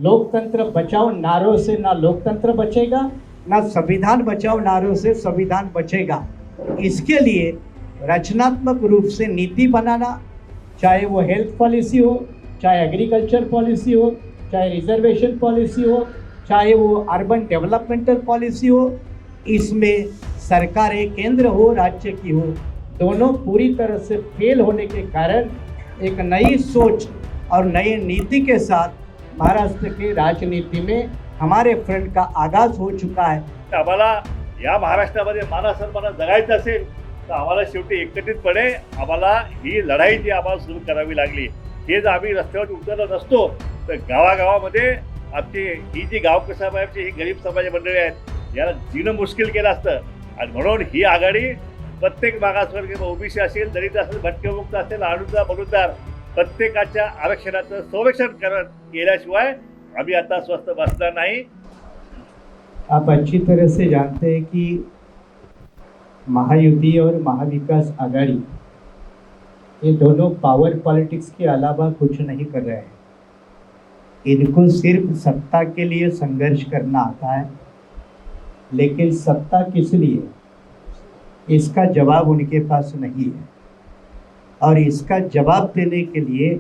लोकतंत्र बचाओ नारों से ना लोकतंत्र बचेगा, ना संविधान बचाओ नारों से संविधान बचेगा। इसके लिए रचनात्मक रूप से नीति बनाना, चाहे वो हेल्थ पॉलिसी हो, चाहे एग्रीकल्चर पॉलिसी हो, चाहे रिजर्वेशन पॉलिसी हो, चाहे वो अर्बन डेवलपमेंटल पॉलिसी हो, इसमें सरकारें केंद्र हो राज्य की हो, दोनों पूरी तरह से फेल होने के कारण एक नई सोच और नई नीति के साथ महाराष्ट्र की राजनीति में हमारे फ्रंट का आगाज हो चुका है। आम्हाला या महाराष्ट्रामध्ये मान सन्मान जगायचं असेल तर आम्हाला शेवटी एकत्रितपणे आम्हाला ही लढाई जी आम्हाला सुरू करावी लागली। हे जर आम्ही रस्त्यावर उतरलो नसतो तर गावागावामध्ये आमची ही जी गाव समाजाची ही गरीब समाज मंडळी आहेत याला जीणं मुश्किल केलं असतं। आणि म्हणून ही आघाडी प्रत्येक मागासवर्गीय ओबीसी असेल, दलित असेल, भटकेमुक्त असेल, अनुदार बलुदार प्रत्येकाच्या आरक्षणाचं संरक्षण केल्याशिवाय आम्ही आता स्वस्थ बसणार नाही। आप अच्छी तरह से जानते हैं कि महायुति और महाविकास आघाड़ी ये दोनों पावर पॉलिटिक्स के अलावा कुछ नहीं कर रहे हैं। इनको सिर्फ सत्ता के लिए संघर्ष करना आता है, लेकिन सत्ता किस लिए, इसका जवाब उनके पास नहीं है। और इसका जवाब देने के लिए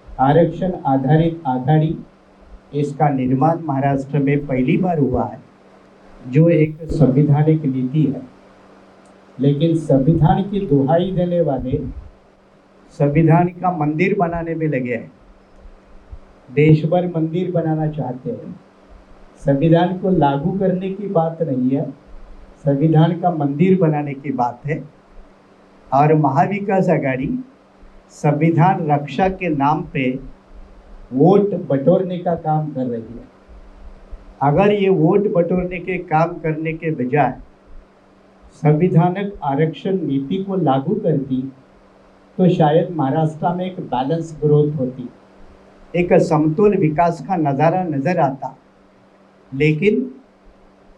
आरक्षण आधारित आघाड़ी, इसका निर्माण महाराष्ट्र में पहली बार हुआ है, जो एक संवैधानिक नीति है। लेकिन संविधान की दुहाई देने वाले संविधान का मंदिर बनाने में लगे हैं। देश भर मंदिर बनाना चाहते हैं। संविधान को लागू करने की बात नहीं है, संविधान का मंदिर बनाने की बात है। और महाविकास आघाड़ी संविधान रक्षा के नाम पे वोट बटोरने का काम कर रही है। अगर ये वोट बटोरने के काम करने के बजाय संविधानिक आरक्षण नीति को लागू करती तो शायद महाराष्ट्र में एक बैलेंस ग्रोथ होती, एक समतोल विकास का नज़ारा नज़र आता। लेकिन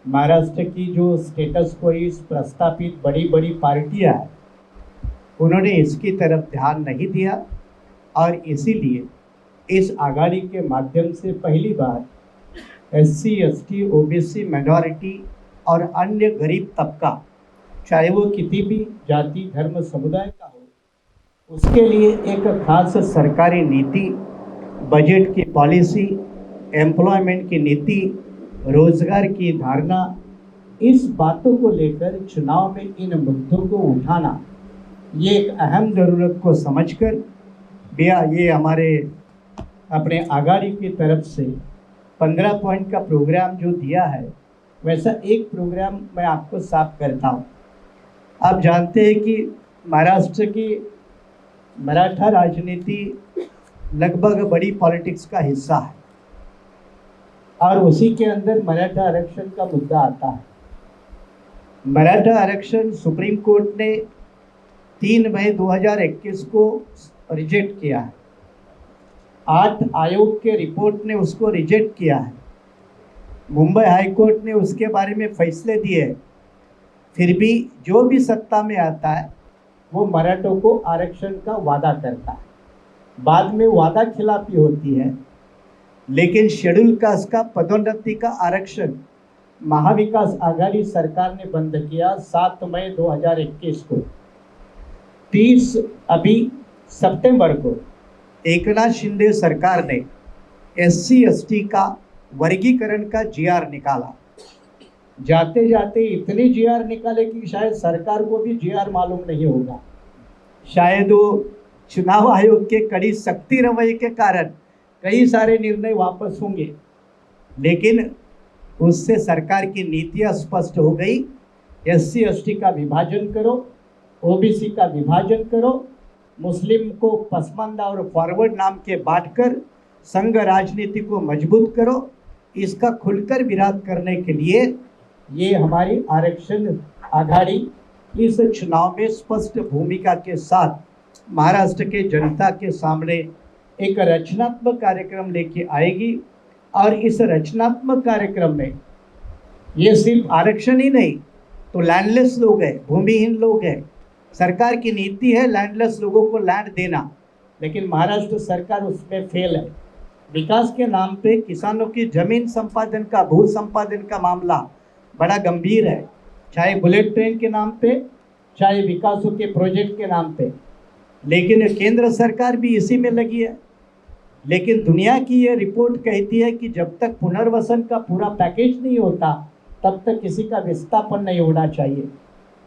महाराष्ट्र की जो स्टेटस को इस प्रस्तापित बड़ी बड़ी पार्टियां हैं, उन्होंने इसकी तरफ ध्यान नहीं दिया। और इसीलिए इस आघाड़ी के माध्यम से पहली बार SC, ST, OBC, माइनॉरिटी और अन्य गरीब तबका, चाहे वो किसी भी जाति धर्म समुदाय का हो, उसके लिए एक खास सरकारी नीति, बजट की पॉलिसी, एम्प्लॉयमेंट की नीति, रोजगार की धारणा, इस बातों को लेकर चुनाव में इन मुद्दों को उठाना, ये एक अहम ज़रूरत को समझकर भैया ये हमारे अपने आघाड़ी की तरफ से 15 पॉइंट का प्रोग्राम जो दिया है, वैसा एक प्रोग्राम मैं आपको साफ करता हूँ। आप जानते हैं कि महाराष्ट्र की मराठा राजनीति लगभग बड़ी पॉलिटिक्स का हिस्सा है और उसी के अंदर मराठा आरक्षण का मुद्दा आता है। मराठा आरक्षण सुप्रीम कोर्ट ने 3 मई 2021 को रिजेक्ट किया है। 8 आयोग के रिपोर्ट ने उसको रिजेक्ट किया है। मुंबई हाई कोर्ट ने उसके बारे में फैसले दिए। फिर भी जो भी सत्ता में आता है वो मराठों को आरक्षण का वादा करता है, बाद में वादा खिलाफी होती है। लेकिन शेड्यूल कास्ट का पदोन्नति का आरक्षण महाविकास आघाड़ी सरकार ने बंद किया 7 मई 2021 को। 30 अभी सितंबर को एकनाथ शिंदे सरकार ने SC, ST का वर्गीकरण का GR निकाला। जाते जाते इतने GR निकाले कि शायद सरकार को भी GR मालूम नहीं होगा। शायद वो चुनाव आयोग के कड़ी सख्ती रवैये के कारण कई सारे निर्णय वापस होंगे, लेकिन उससे सरकार की नीतियाँ स्पष्ट हो गई। SC, ST का विभाजन करो, OBC का विभाजन करो, मुस्लिम को पसमानदा और फॉरवर्ड नाम के बांटकर संघ राजनीति को मजबूत करो। इसका खुलकर विरोध करने के लिए ये हमारी आरक्षण आघाड़ी इस चुनाव में स्पष्ट भूमिका के साथ महाराष्ट्र के जनता के सामने एक रचनात्मक कार्यक्रम लेके आएगी। और इस रचनात्मक कार्यक्रम में ये सिर्फ आरक्षण ही नहीं, तो लैंडलेस लोग हैं, भूमिहीन लोग हैं। सरकार की नीति है लैंडलेस लोगों को लैंड देना, लेकिन महाराष्ट्र सरकार उसमें फेल है। विकास के नाम पे किसानों की जमीन संपादन का, भू संपादन का मामला बड़ा गंभीर है, चाहे बुलेट ट्रेन के नाम पे, चाहे विकासों के प्रोजेक्ट के नाम पे। लेकिन केंद्र सरकार भी इसी में लगी है। लेकिन दुनिया की ये रिपोर्ट कहती है कि जब तक पुनर्वसन का पूरा पैकेज नहीं होता तब तक किसी का विस्थापन नहीं होना चाहिए।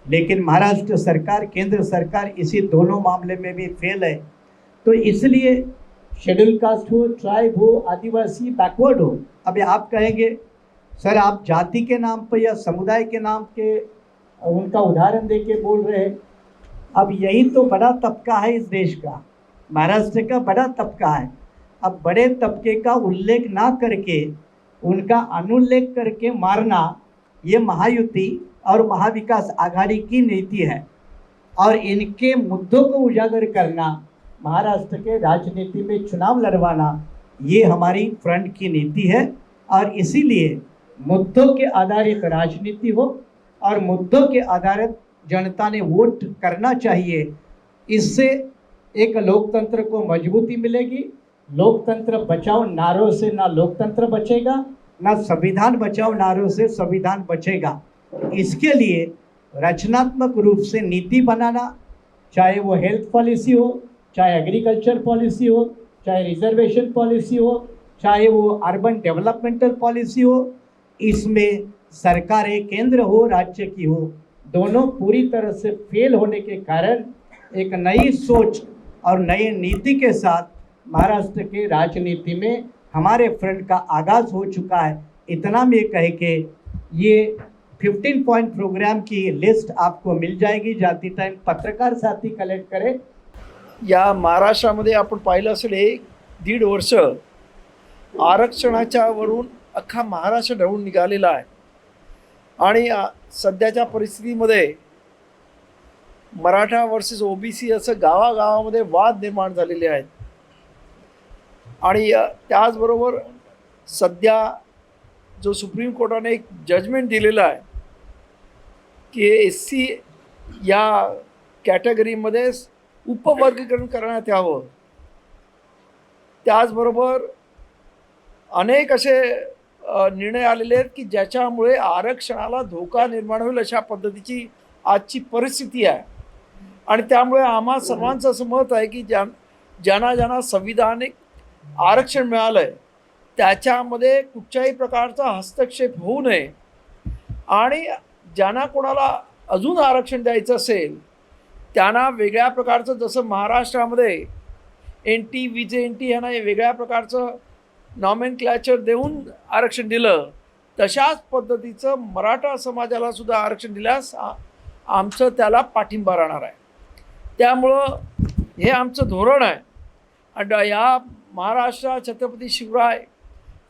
लेकिन महाराष्ट्र सरकार, केंद्र सरकार इसी दोनों मामले में भी फेल है। तो इसलिए शेड्यूल कास्ट हो, ट्राइब हो, आदिवासी, बैकवर्ड हो, अभी आप कहेंगे सर आप जाति के नाम पर या समुदाय के नाम के उनका उदाहरण दे के बोल रहे हैं। अब यही तो बड़ा तबका है इस देश का, महाराष्ट्र का बड़ा तबका है। अब बड़े तबके का उल्लेख ना करके उनका अनुल्लेख करके मारना, ये महायुति और महाविकास आघाड़ी की नीति है। और इनके मुद्दों को उजागर करना, महाराष्ट्र के राजनीति में चुनाव लड़वाना, ये हमारी फ्रंट की नीति है। और इसीलिए मुद्दों के आधारित राजनीति हो और मुद्दों के आधारित जनता ने वोट करना चाहिए। इससे एक लोकतंत्र को मजबूती मिलेगी। लोकतंत्र बचाओ नारों से ना लोकतंत्र बचेगा, ना संविधान बचाओ नारों से संविधान बचेगा। इसके लिए रचनात्मक रूप से नीति बनाना, चाहे वो हेल्थ पॉलिसी हो, चाहे एग्रीकल्चर पॉलिसी हो, चाहे रिजर्वेशन पॉलिसी हो, चाहे वो अर्बन डेवलपमेंटल पॉलिसी हो, इसमें सरकारें केंद्र हो राज्य की हो, दोनों पूरी तरह से फेल होने के कारण एक नई सोच और नई नीति के साथ महाराष्ट्र के राजनीति में हमारे फ्रंट का आगाज हो चुका है। इतना में कह के ये 15 पॉइंट प्रोग्राम की लिस्ट आपको मिल जाएगी, जाती टाइम पत्रकार साथी कलेक्ट करें। या महाराष्ट्रामध्ये आपण पाहिलं असेल 1-1.5 वर्ष आरक्षणाच्या वरून अख्खा महाराष्ट्र ढवळून निघालेला आहे। आणि सध्याच्या परिस्थितीमध्ये मराठा वर्सेस ओबीसी असं गावागावामध्ये वाद निर्माण झालेले आहेत। आणि त्याचबरोबर सध्या जो सुप्रीम कोर्टाने एक जजमेंट दिलेला आहे की एससी या कॅटेगरीमध्ये उपवर्गीकरण करण्यात यावं। त्याचबरोबर अनेक असे निर्णय आलेले आहेत की ज्याच्यामुळे आरक्षणाला धोका निर्माण होईल अशा पद्धतीची आजची परिस्थिती आहे। आणि त्यामुळे आम्हा सर्वांचं असं मत आहे की ज्यांना संविधानिक आरक्षण मिळालं आहे त्याच्यामध्ये कुठच्याही प्रकारचा हस्तक्षेप होऊ नये। आणि ज्यांना कोणाला अजून आरक्षण द्यायचं असेल त्यांना वेगळ्या प्रकारचं, जसं महाराष्ट्रामध्ये NT, VJNT यांना वेगळ्या प्रकारचं नॉमेनक्लॅचर देऊन आरक्षण दिलं, तशाच पद्धतीचं मराठा समाजाला सुद्धा आरक्षण दिल्यास आमचं त्याला पाठिंबा राहणार आहे। त्यामुळं हे आमचं धोरण आहे। आणि या महाराष्ट्रात छत्रपती शिवराय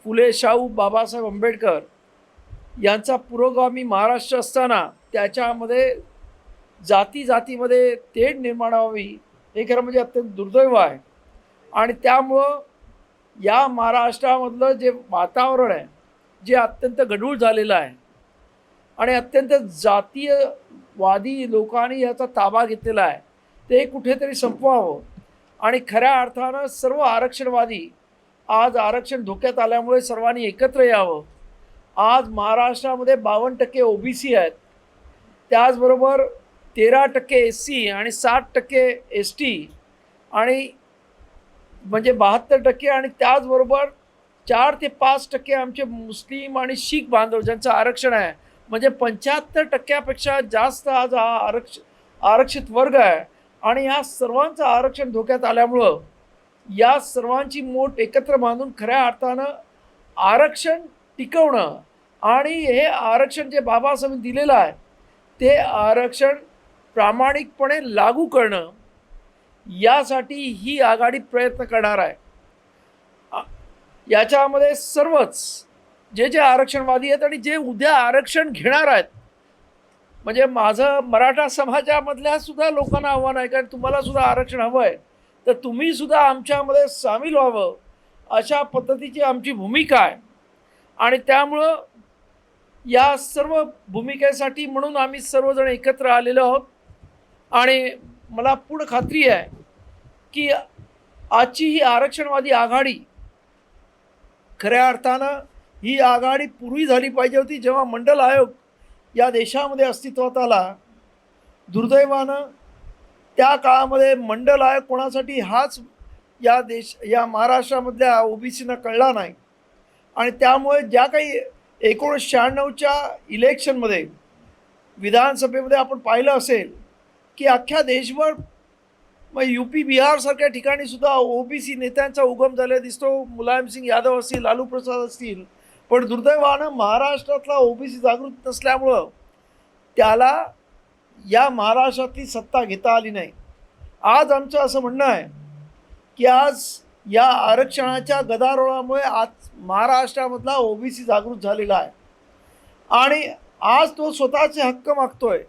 फुले शाहू बाबासाहेब आंबेडकर यांचा पुरोगामी महाराष्ट्र असताना त्याच्यामध्ये जातीमध्ये तेढ निर्माण व्हावी हे खरं म्हणजे अत्यंत दुर्दैव आहे। आणि त्यामुळं या महाराष्ट्रामधलं जे वातावरण आहे जे अत्यंत गढूळ झालेलं आहे आणि अत्यंत जातीयवादी लोकांनी याचा ताबा घेतलेला आहे, ते कुठेतरी संपवावं। आणि खऱ्या अर्थानं सर्व आरक्षणवादी आज आरक्षण धोक्यात आल्यामुळे सर्वांनी एकत्र यावं। आज महाराष्ट्रामध्ये 52% OBC आहेत, त्याचबरोबर 13% SC आणि 60% ST आणि म्हणजे 72%, आणि त्याचबरोबर 4 ते 5% आमचे मुस्लिम आणि शीख बांधव ज्यांचं आरक्षण आहे, म्हणजे 75%पेक्षा जास्त आज हा आरक्षित वर्ग आहे। आणि या सर्वांचं आरक्षण धोक्यात आल्यामुळं या सर्वांची मोठ एकत्र बांधून खऱ्या अर्थानं आरक्षण टिकवणं आणि हे आरक्षण जे बाबासाहेबांनी दिलेलं आहे ते आरक्षण प्रामाणिकपणे लागू करणं, यासाठी ही आघाडी प्रयत्न करणार आहे। याच्यामध्ये सर्वच जे आरक्षणवादी आहेत आणि जे उद्या आरक्षण घेणार आहेत, म्हणजे माझं मराठा समाजामधल्या सुद्धा लोकांना आव्हान आहे, कारण तुम्हाला सुद्धा आरक्षण हवं आहे तर तुम्ही सुद्धा आमच्यामध्ये सामील व्हावं, अशा पद्धतीची आमची भूमिका आहे। आणि त्यामुळं या सर्व भूमिकेसाठी म्हणून आम्ही सर्वजण एकत्र आलेलो आहोत। आणि मला पूर्ण खात्री आहे की आजची ही आरक्षणवादी आघाडी खऱ्या अर्थानं ही आघाडी पूर्वी झाली पाहिजे होती, जेव्हा मंडल आयोग या देशामध्ये अस्तित्वात आला. दुर्दैवानं त्या काळामध्ये मंडल आयोग कोणासाठी हाच या महाराष्ट्रामधल्या ओबीसीना कळला नाही. आणि त्यामुळे ज्या काही 1996च्या इलेक्शनमध्ये विधानसभेमध्ये आपण पाहिलं असेल की अख्ख्या देशभर मग UP बिहारसारख्या ठिकाणी सुद्धा ओबीसी नेत्यांचा उगम झालेला दिसतो. मुलायमसिंग यादव असतील, लालू प्रसाद असतील. पण दुर्दैवानं महाराष्ट्रातला ओबीसी जागृत नसल्यामुळं त्याला या महाराष्ट्रातली सत्ता घेता आली नाही. आज आमचं असं म्हणणं आहे की आज या आरक्षणाच्या गदारोळामुळे आज महाराष्ट्रामधला ओबीसी जागृत झालेला आहे आणि आज तो स्वतःचे हक्क मागतोय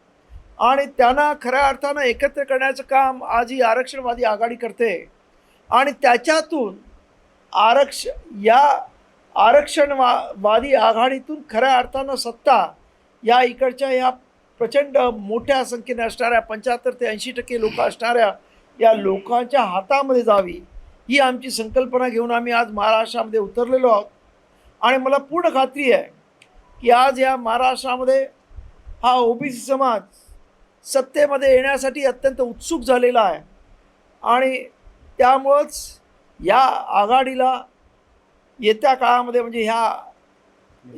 आणि त्यांना खऱ्या अर्थानं एकत्र करण्याचं काम आज ही आरक्षणवादी आघाडी करते. आणि त्याच्यातून या आरक्षणवादी आघाडीतून खऱ्या अर्थानं सत्ता या इकडच्या या प्रचंड मोठ्या संख्येने असणाऱ्या 75 ते 80% लोक असणाऱ्या या लोकांच्या हातामध्ये जावी, ही आमची संकल्पना घेऊन आम्ही आज महाराष्ट्रामध्ये उतरलेलो आहोत. आणि मला पूर्ण खात्री आहे की आज या महाराष्ट्रामध्ये हा ओबीसी समाज सत्तेमध्ये येण्यासाठी अत्यंत उत्सुक झालेला आहे. आणि त्यामुळंच या आघाडीला येत्या काळामध्ये म्हणजे ह्या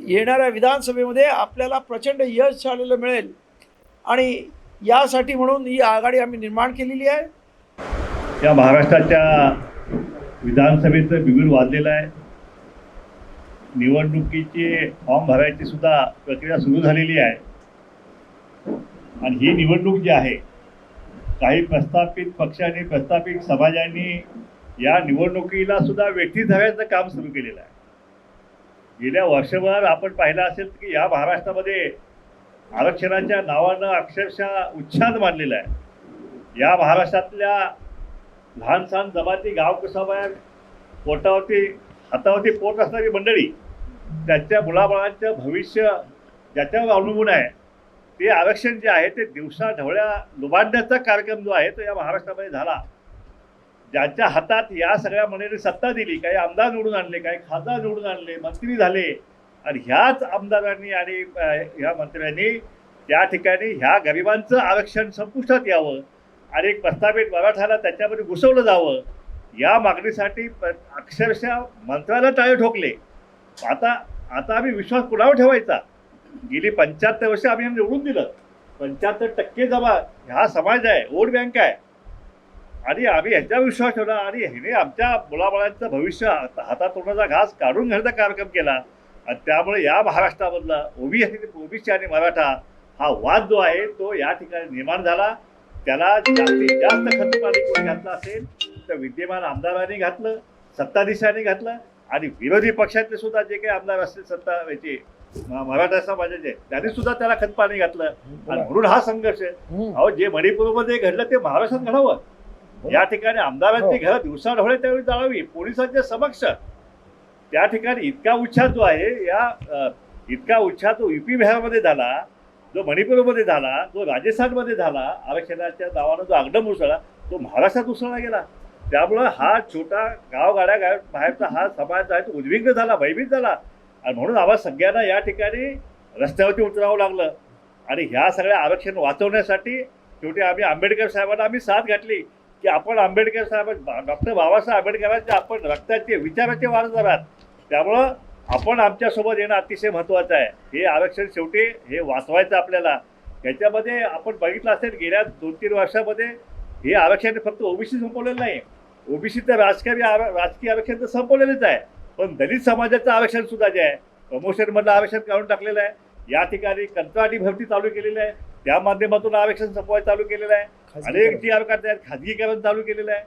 येणाऱ्या विधानसभेमध्ये आपल्याला प्रचंड यश आलेलं मिळेल. आणि यासाठी म्हणून ही आघाडी आम्ही निर्माण केलेली आहे. या महाराष्ट्राच्या विधानसभेचं बिगुल वाजलेलं आहे. निवडणुकीचे फॉर्म भरायची सुद्धा प्रक्रिया सुरू झालेली आहे. आणि ही निवडणूक जी आहे, काही प्रस्थापित पक्षांनी, प्रस्थापित समाजांनी या निवडणुकीला सुद्धा वेठी धरायचं काम सुरू केलेलं आहे. गेल्या वर्षभर आपण पाहिलं असेल की या महाराष्ट्रामध्ये आरक्षणाच्या नावानं अक्षरशः उच्छाद मानलेला आहे. या महाराष्ट्रातल्या लहान सहान जमाती, गाव कुसाबाहेर, पोटावरती हातावरती पोट असणारी मंडळी, त्यांच्या मुलाबाळांचं भविष्य ज्याच्यावर अवलंबून आहे, ते आरक्षण जे आहे ते दिवसा ढवळ्या लुबाडण्याचा कार्यक्रम जो आहे तो या महाराष्ट्रामध्ये झाला. ज्यांच्या हातात या सगळ्या मंडळींनी सत्ता दिली, काही आमदार निवडून आणले, काही खासदार निवडून आणले, मंत्री झाले. आणि ह्याच आमदारांनी आणि ह्या मंत्र्यांनी त्या ठिकाणी ह्या गरिबांचं आरक्षण संपुष्टात यावं आणि एक प्रस्थापित मराठाला त्याच्यामध्ये घुसवलं जावं, या मागणीसाठी अक्षरशः मंत्र्याला टाळे ठोकले. आता आम्ही विश्वास कुणावर ठेवायचा? गेली 75 वर्ष आम्ही निवडून दिलं. 75% जमा हा समाज आहे, वोट बँक आहे. आणि आम्ही ह्याच्यावर विश्वास ठेवला आणि ह्याने आमच्या मुलाबाळांचं भविष्य हातातोंडाचा घास काढून घेण्याचा कार्यक्रम केला. आणि त्यामुळे या महाराष्ट्रामधला ओबीसी आणि मराठा हा वाद जो आहे तो या ठिकाणी निर्माण झाला. त्याला जास्तीत जास्त खतपाणी कोणी घातलं असेल तर विद्यमान आमदारांनी घातलं, सत्ताधीशांनी घातलं आणि विरोधी पक्षातले सुद्धा जे काही आमदार असतील सत्ता याचे मराठा समाजाचे, त्यांनी सुद्धा त्याला खतपाणी घातलं. आणि म्हणून हा संघर्ष अहो जे मणिपूरमध्ये घडलं ते महाराष्ट्रात घडावं. या ठिकाणी आमदारांची घरं दिवसा ढवळे त्यावेळी जाळावी पोलिसांच्या समक्ष. त्या ठिकाणी इतका उच्छाद जो आहे इतका उच्छाद तो UP बिहारमध्ये झाला, जो मणिपूरमध्ये झाला, जो राजस्थानमध्ये झाला, आरक्षणाच्या नावानं जो आगडम उसळला तो महाराष्ट्रात उसळला गेला. त्यामुळं हा छोटा गावगाड्या बाहेरचा हा समाज आहे तो उद्विग्न झाला, भयभीत झाला. आणि म्हणून आम्हाला सगळ्यांना या ठिकाणी रस्त्यावरती उतरावं लागलं. आणि ह्या सगळ्या आरक्षण वाचवण्यासाठी शेवटी आम्ही आंबेडकर साहेबांना आम्ही साथ घातली की आपण आंबेडकर साहेब, डॉक्टर बाबासाहेब आंबेडकरांचे आपण रक्ताचे विचाराचे वारसदार आहात. त्यामुळं आपण आमच्यासोबत येणं अतिशय महत्त्वाचं आहे. हे आरक्षण शेवटी हे वाचवायचं आपल्याला. ह्याच्यामध्ये आपण बघितलं असेल गेल्या 2-3 वर्षामध्ये हे आरक्षण फक्त ओबीसी संपवलेलं नाही, ओबीसीचं राजकीय आरक्षण तर संपवलेलंच आहे, पण दलित समाजाचं आरक्षण सुद्धा जे आहे प्रमोशनमधलं आरक्षण काढून टाकलेलं आहे. या ठिकाणी कंत्राटी भरती चालू केलेली आहे, त्या माध्यमातून आरक्षण संपवायला चालू केलेलं आहे. अनेक जी आरक्षण आहेत खाजगीकरण चालू केलेलं आहे.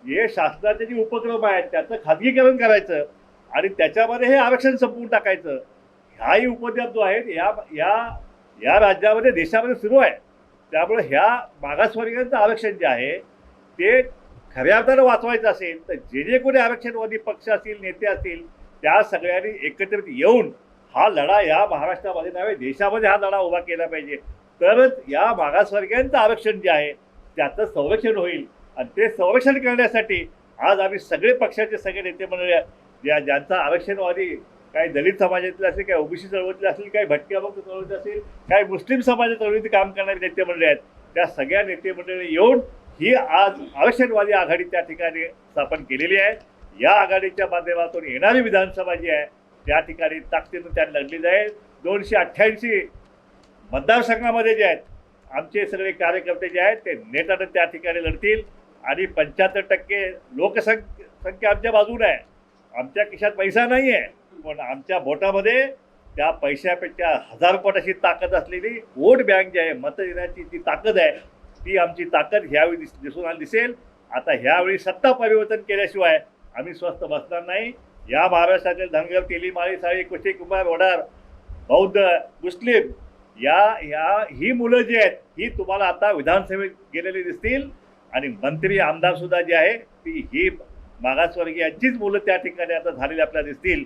हे शासनाचे जे उपक्रम आहेत त्याचं खाजगीकरण करायचं आणि त्याच्यामध्ये हे आरक्षण संपवून टाकायचं, हाही उपद्रव जो आहे या राज्यामध्ये देशामध्ये सुरू आहे. त्यामुळे ह्या मागासवर्गीयांचं आरक्षण जे आहे ते खऱ्या अर्थानं वाचवायचं असेल तर जे कोणी आरक्षणवादी पक्ष असतील, नेते असतील, त्या सगळ्यांनी एकत्रित येऊन हा लढा या महाराष्ट्रामध्ये नव्हे देशामध्ये हा लढा उभा केला पाहिजे. तरच या मागासवर्गीयांचं आरक्षण जे आहे त्याचं संरक्षण होईल. आणि ते संरक्षण करण्यासाठी आज आम्ही सगळे पक्षाचे सगळे नेते मंडळी ज्यांचा आरक्षणवादी काही दलित समाजातले असेल, काही ओबीसी चळवळीतले असेल, काही भटक्या भक्त चळवळीत असेल, काही मुस्लिम समाजाच्या चळवळीत काम करणारे नेते मंडळी आहेत, त्या सगळ्या नेते मंडळी येऊन ही आज आरक्षणवादी आघाडी त्या ठिकाणी स्थापन केलेली आहे. या आघाडीच्या माध्यमातून येणारी विधानसभा जी आहे त्या ठिकाणी ताकदीनं त्यांना लढली जाईल. 288 मतदारसंघामध्ये जे आहेत आमचे सगळे कार्यकर्ते जे आहेत ते नेटानं त्या ठिकाणी लढतील आणि 75% लोकसंख्या आमच्या बाजूने आहे. आमच्या खिशात पैसा नाही आहे, पण आमच्या बोटामध्ये त्या पैशापेक्षा 1000 पट अशी ताकद असलेली वोट बँक जी आहे, मत देण्याची जी ताकद आहे, ती आमची ताकद ह्यावेळी दिसून दिसेल. आता ह्यावेळी सत्ता परिवर्तन केल्याशिवाय आम्ही स्वस्थ बसणार नाही. या महाराष्ट्रातील धनगर, तेली, माळी, साळी, कुशे, कुंभार, वडार, बौद्ध, मुस्लिम ही मुलं जी आहेत ही तुम्हाला आता विधानसभेत गेलेली दिसतील आणि मंत्री आमदार सुद्धा जे आहे ही मागासवर्गीयांचीच मुलं त्या ठिकाणी आता झालेली आपल्याला दिसतील.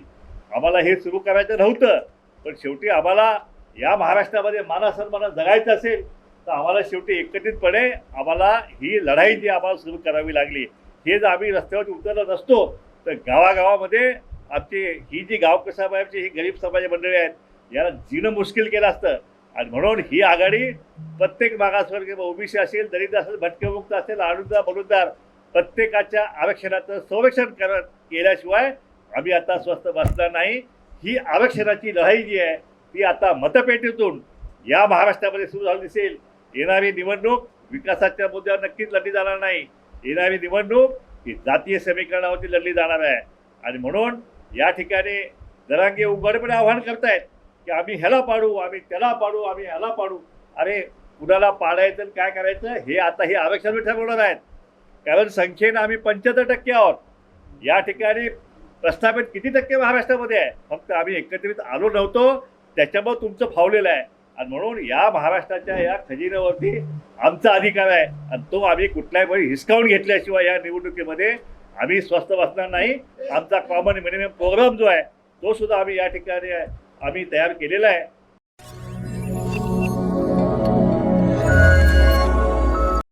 आम्हाला हे सुरू करायचं नव्हतं, पण शेवटी आम्हाला या महाराष्ट्रामध्ये मानासन्मान जगायचं असेल तर आम्हाला शेवटी एकत्रितपणे आम्हाला ही लढाई जी आम्हाला सुरू करावी लागली. हे जर आम्ही रस्त्यावर उतरलो नसतो तर गावागावामध्ये आमची ही जी गावक समाजाची ही गरीब समाज मंडळी आहेत याला जीणं मुश्किल केलं असतं. आणि म्हणून ही आघाडी प्रत्येक मागासवर्गीय ओबीसी असेल, दलित असेल, भटकेमुक्त असेल, आडुदार बलुदार प्रत्येकाच्या आरक्षणाचं संरक्षण केल्याशिवाय आम्ही आता स्वस्थ बसणार नाही. ही आरक्षणाची लढाई जी आहे ती आता मतपेटीतून या महाराष्ट्रामध्ये सुरू झाली दिसेल. येणारी निवडणूक विकासाच्या मुद्द्यावर नक्कीच लढली जाणार नाही. येणारी निवडणूक ही जातीय समीकरणावरती लढली जाणार आहे. आणि म्हणून या ठिकाणी जरांगे उघडपणे आव्हान करतायत की आम्ही ह्याला पाडू, आम्ही त्याला पाडू, आम्ही ह्याला पाडू. अरे कुणाला पाडायचं काय करायचं हे आता हे आरक्षण ठरवणार आहेत. कारण संख्येनं आम्ही 75% आहोत. या ठिकाणी प्रस्थापित किती टक्के महाराष्ट्रामध्ये आहे, फक्त आम्ही एकत्रित आलो नव्हतो त्याच्यामुळे तुमचं फावलेलं आहे. आणि म्हणून या महाराष्ट्राच्या या खजिन्यावरती आमचा अधिकार आहे आणि तो आम्ही कुठल्याही वेळी हिसकावून घेतल्याशिवाय या निवडणुकीमध्ये आम्ही स्वस्थ बसणार नाही. आमचा कॉमन मिनिमम प्रोग्राम जो आहे तो सुद्धा आम्ही या ठिकाणी आम्ही तयार केलेला आहे.